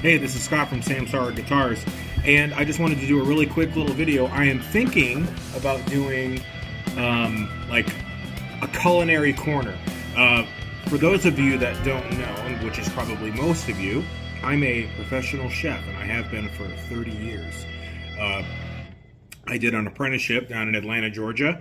Hey, this is Scott from Samsara Guitars, and I just wanted to do a really quick little video. I am thinking about doing like a culinary corner. For those of you that don't know, which is probably most of you, I'm a professional chef, and I have been for 30 years. I did an apprenticeship down in Atlanta, Georgia,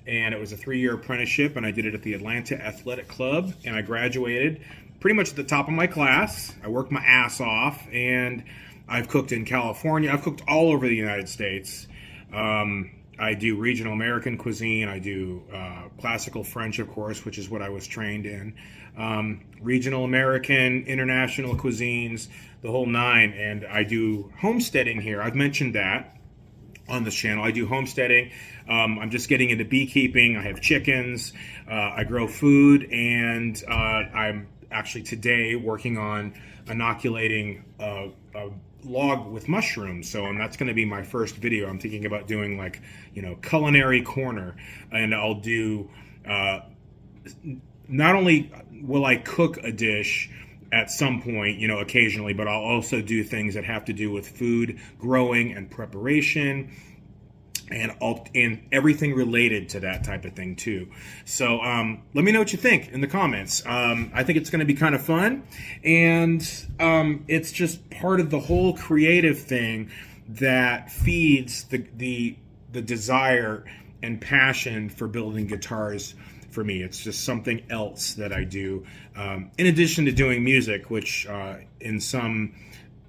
and it was a 3-year apprenticeship, and I did it at the Atlanta Athletic Club, and I graduated pretty much at the top of my class. I worked my ass off, and I've cooked in California. I've cooked all over the United States. I do regional American cuisine. I do classical French, of course, which is what I was trained in. Regional American, international cuisines, the whole nine. And I do homesteading here. I've mentioned that on this channel. I do homesteading. I'm just getting into beekeeping. I have chickens. I grow food, and I'm actually today working on inoculating a log with mushrooms. So that's going to be my first video. I'm thinking about doing, like, culinary corner, and I'll do not only will I cook a dish at some point, occasionally, but I'll also do things that have to do with food growing and preparation, and everything related to that type of thing too. So let me know what you think in the comments. I think it's going to be kind of fun, and it's just part of the whole creative thing that feeds the desire and passion for building guitars for me. It's just something else that I do in addition to doing music, which in some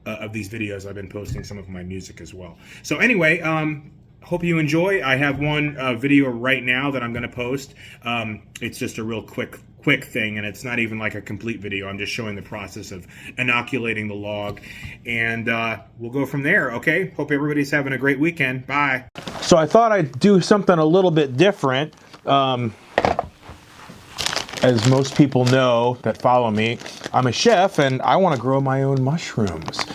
of these videos I've been posting some of my music as well. So anyway, hope you enjoy. I have one video right now that I'm going to post. It's just a real quick thing, and it's not even like a complete video. I'm just showing the process of inoculating the log, and we'll go from there, okay? Hope everybody's having a great weekend. Bye. So I thought I'd do something a little bit different. As most people know that follow me, I'm a chef, and I want to grow my own mushrooms.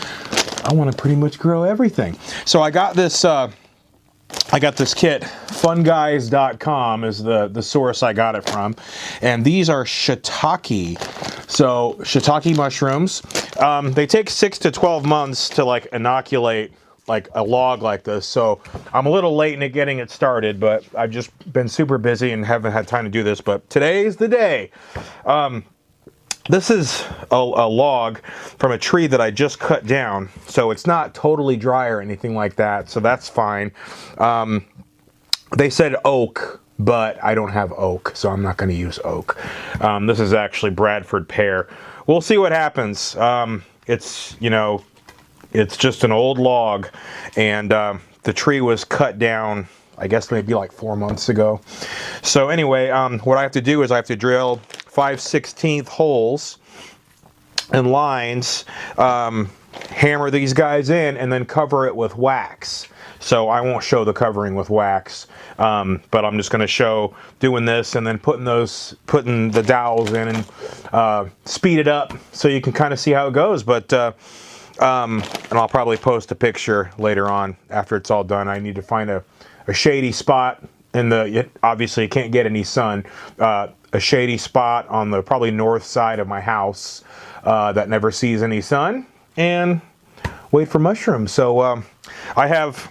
I want to pretty much grow everything. So I got this kit. Funguys.com is the source I got it from, and these are shiitake. So shiitake mushrooms. They take 6 to 12 months to like inoculate like a log like this, so I'm a little late in getting it started, but I've just been super busy and haven't had time to do this, but today's the day. This is a log from a tree that I just cut down, so it's not totally dry or anything like that, so that's fine. They said oak, but I don't have oak, so I'm not going to use oak. This is actually Bradford pear. We'll see what happens. It's just an old log, and the tree was cut down, I guess maybe like 4 months ago. So anyway, what I have to do is I have to drill 5/16 holes and lines, hammer these guys in, and then cover it with wax. So I won't show the covering with wax, but I'm just going to show doing this and then putting the dowels in and speed it up so you can kind of see how it goes. But and I'll probably post a picture later on after it's all done. I need to find a shady spot obviously you can't get any sun, a shady spot on the probably north side of my house that never sees any sun, and wait for mushrooms. So I have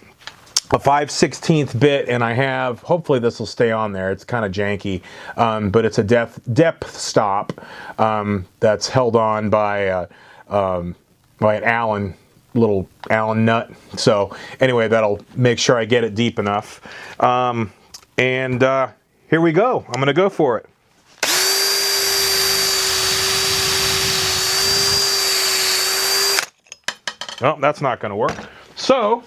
a 5/16 bit, and I have, hopefully this will stay on there, it's kind of janky, but it's a depth stop that's held on by an little Allen nut. So anyway, that'll make sure I get it deep enough. And here we go. I'm gonna go for it. Oh, that's not gonna work. So,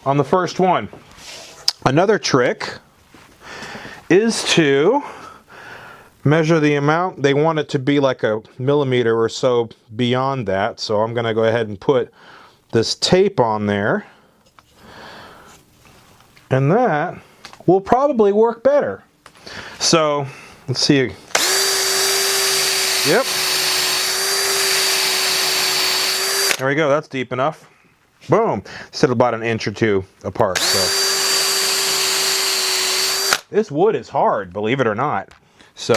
on the first one, another trick is to measure the amount. They want it to be like a millimeter or so beyond that, so I'm going to go ahead and put this tape on there, and that will probably work better. So let's see. Yep, there we go. That's deep enough. Boom. Still about 1 inch or 2 apart. So this wood is hard, believe it or not. So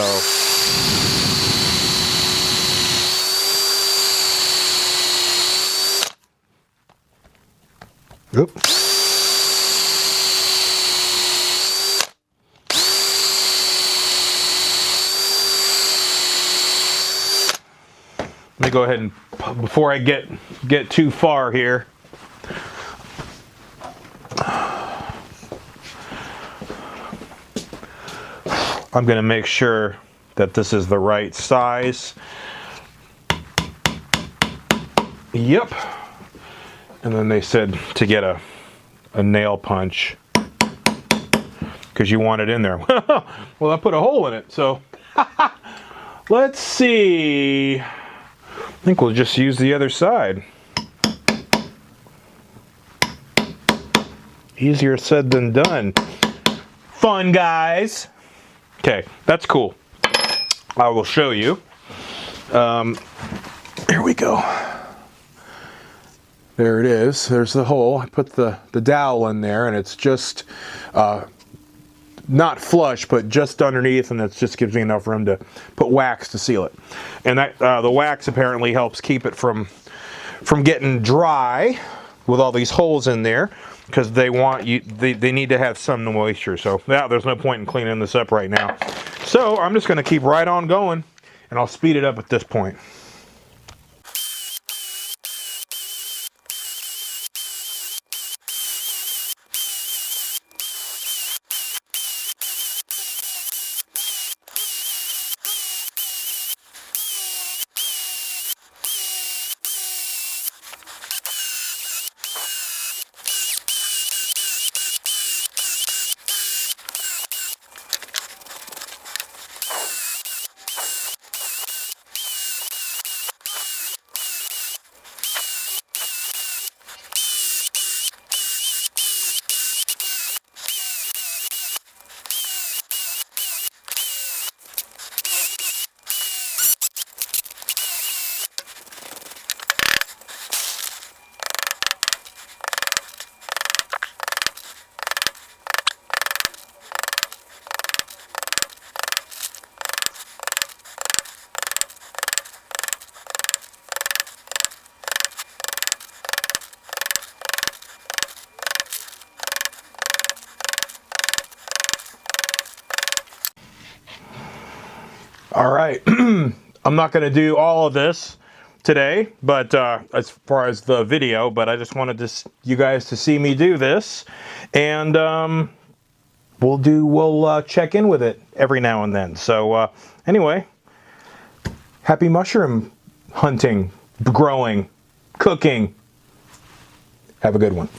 Oops. Let me go ahead and, before I get too far here, I'm going to make sure that this is the right size. Yep. And then they said to get a nail punch because you want it in there. Well, I put a hole in it, so let's see. I think we'll just use the other side. Easier said than done. Fun, guys. Okay, that's cool. I will show you. Here we go. There it is. There's the hole. I put the dowel in there, and it's just not flush, but just underneath, and that just gives me enough room to put wax to seal it. And that the wax apparently helps keep it from getting dry with all these holes in there, because they need to have some moisture. So yeah, there's no point in cleaning this up right now. So I'm just going to keep right on going, and I'll speed it up at this point. All right, I'm not going to do all of this today, but as far as the video, but I just wanted you guys to see me do this, and we'll check in with it every now and then. So anyway, happy mushroom hunting, growing, cooking. Have a good one.